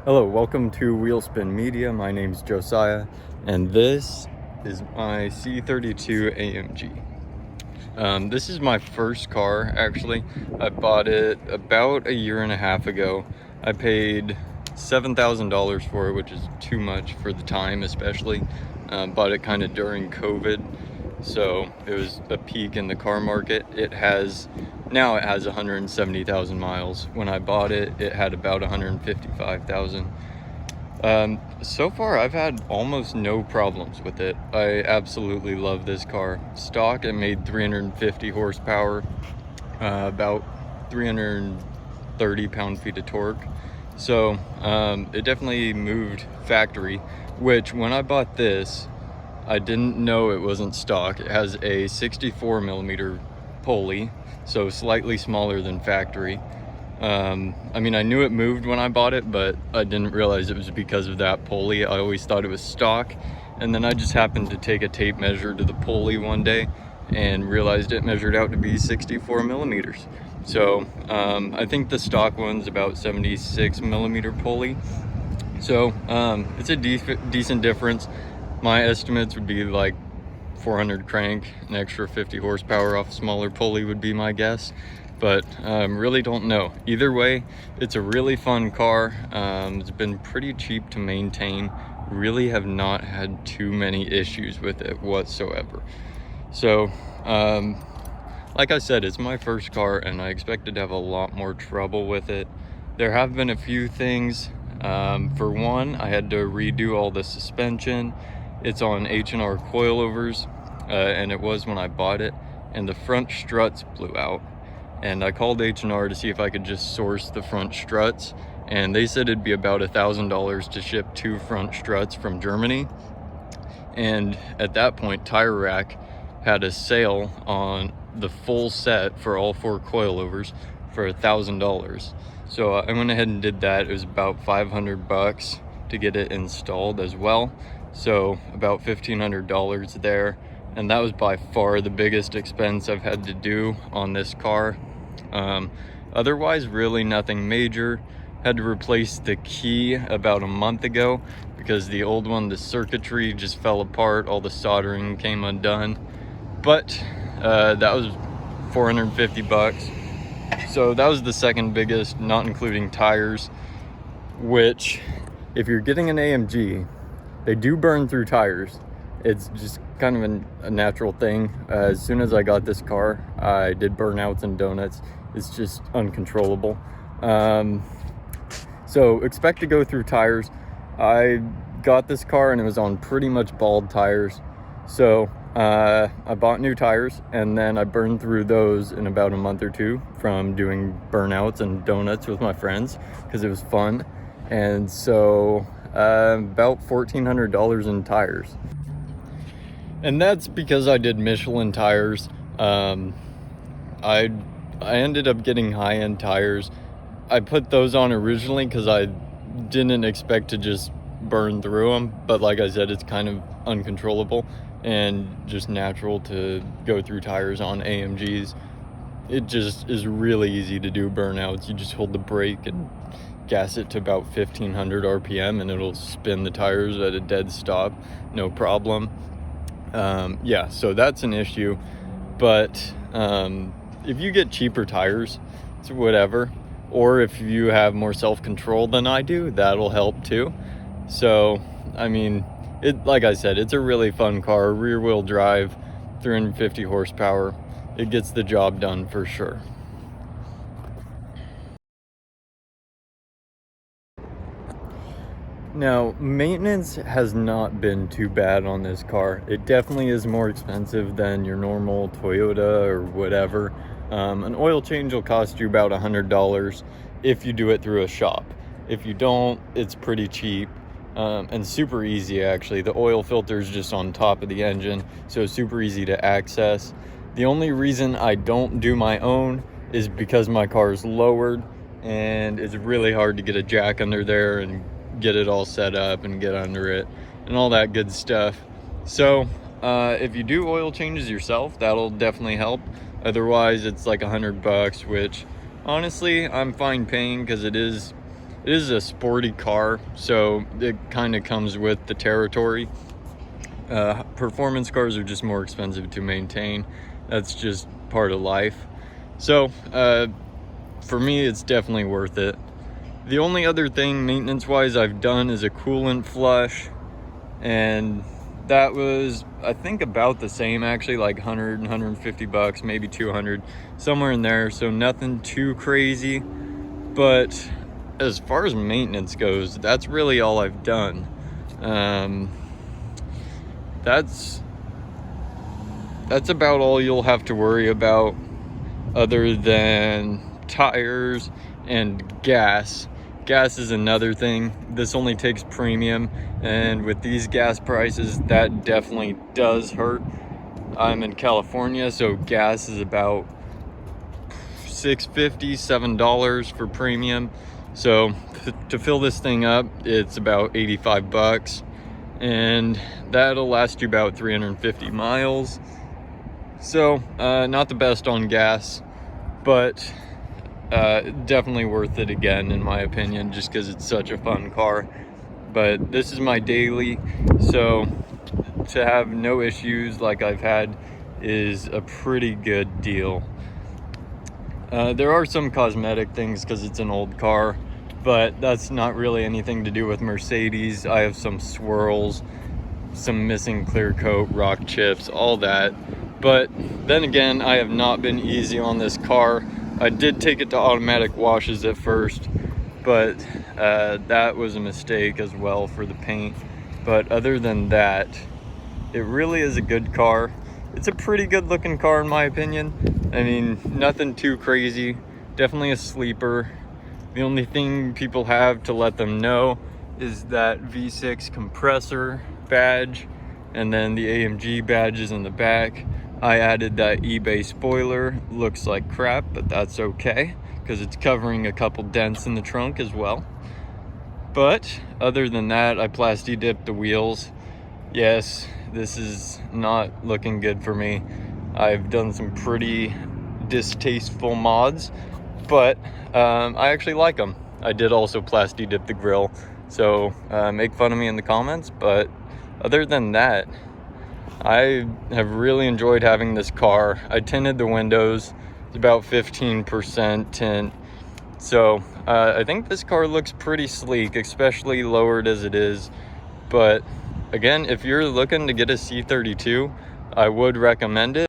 Hello, welcome to Wheelspin Media. My name's Josiah, and this is my C32 AMG. This is my first car, actually. I bought it about a year and a half ago. I paid $7,000 for it, which is too much for the time, especially. Bought it kind of during COVID, so it was a peak in the car market. Now it has 170,000 miles. When I bought it, it had about 155,000. So far I've had almost no problems with it. I absolutely love this car. Stock, it made 350 horsepower, about 330 pound-feet of torque. So it definitely moved factory, which when I bought this, I didn't know it wasn't stock. It has a 64 millimeter pulley, so slightly smaller than factory. I mean, I knew it moved when I bought it, but I didn't realize it was because of that pulley. I always thought it was stock, and then I just happened to take a tape measure to the pulley one day and realized it measured out to be 64 millimeters. So I think the stock one's about 76 millimeter pulley. So it's a decent difference. My estimates would be like 400 crank, an extra 50 horsepower off a smaller pulley would be my guess, but really don't know. Either way, it's a really fun car. It's been pretty cheap to maintain. Really have not had too many issues with it whatsoever. So like I said, it's my first car and I expected to have a lot more trouble with it. There have been a few things. For one, I had to redo all the suspension. It's on H&R coilovers, and it was when I bought it, and the front struts blew out. And I called H&R to see if I could just source the front struts, and they said it'd be about $1,000 to ship 2 front struts from Germany. And at that point, Tire Rack had a sale on the full set for all 4 coilovers for $1,000. So I went ahead and did that. It was about $500 to get it installed as well. So about $1,500 there. And that was by far the biggest expense I've had to do on this car. Otherwise, really nothing major. Had to replace the key about a month ago because the old one, the circuitry just fell apart. All the soldering came undone. But that was $450. So that was the second biggest, not including tires, which if you're getting an AMG, they do burn through tires. It's just kind of a natural thing. As soon as I got this car, I did burnouts and donuts. It's just uncontrollable. So expect to go through tires. I got this car and it was on pretty much bald tires. So I bought new tires and then I burned through those in about a month or two from doing burnouts and donuts with my friends because it was fun. And so about $1,400 in tires. And that's because I did Michelin tires. I ended up getting high-end tires. I put those on originally because I didn't expect to just burn through them, but like I said, it's kind of uncontrollable and just natural to go through tires on AMGs. It just is really easy to do burnouts. You just hold the brake and gas it to about 1,500 RPM and it'll spin the tires at a dead stop, no problem. Yeah, so that's an issue. But if you get cheaper tires, it's whatever. Or if you have more self-control than I do, that'll help too. So, I mean, like I said, it's a really fun car, rear-wheel drive, 350 horsepower. It gets the job done for sure. Now, maintenance has not been too bad on this car. It definitely is more expensive than your normal Toyota or whatever. An oil change will cost you about $100 if you do it through a shop. If you don't, it's pretty cheap and super easy actually. The oil filter is just on top of the engine, so it's super easy to access. The only reason I don't do my own is because my car is lowered and it's really hard to get a jack under there and get it all set up and get under it and all that good stuff. So if you do oil changes yourself, that'll definitely help. Otherwise, it's like $100, which honestly I'm fine paying because it is it is a sporty car, so it kind of comes with the territory. Performance cars are just more expensive to maintain. That's just part of life. So for me, it's definitely worth it. The only other thing maintenance wise I've done is a coolant flush, and that was, I think, about the same actually, like 100, 150 bucks, maybe 200, somewhere in there. So nothing too crazy. But as far as maintenance goes, that's really all I've done. That's about all you'll have to worry about, other than tires and gas. Gas is another thing. This only takes premium, and with these gas prices, that definitely does hurt. I'm in California, so gas is about $6.50, $7 for premium. So to fill this thing up, it's about 85 bucks, and that'll last you about 350 miles. So not the best on gas, but definitely worth it again, in my opinion, just because it's such a fun car. But this is my daily, so to have no issues like I've had is a pretty good deal. There are some cosmetic things because it's an old car, but that's not really anything to do with Mercedes. I have some swirls, some missing clear coat, rock chips, all that. But then again, I have not been easy on this car. I did take it to automatic washes at first, but that was a mistake as well for the paint. But other than that, it really is a good car. It's a pretty good looking car in my opinion. I mean, nothing too crazy, definitely a sleeper. The only thing people have to let them know is that V6 compressor badge, and then the AMG badges in the back. I added that eBay spoiler. Looks like crap, but that's okay because it's covering a couple dents in the trunk as well. But other than that, I plasti dipped the wheels. Yes, this is not looking good for me. I've done some pretty distasteful mods, but I actually like them. I did also plasti dip the grill, so make fun of me in the comments, but other than that, I have really enjoyed having this car. I tinted the windows. It's about 15% tint. So I think this car looks pretty sleek, especially lowered as it is. But again, if you're looking to get a C32, I would recommend it.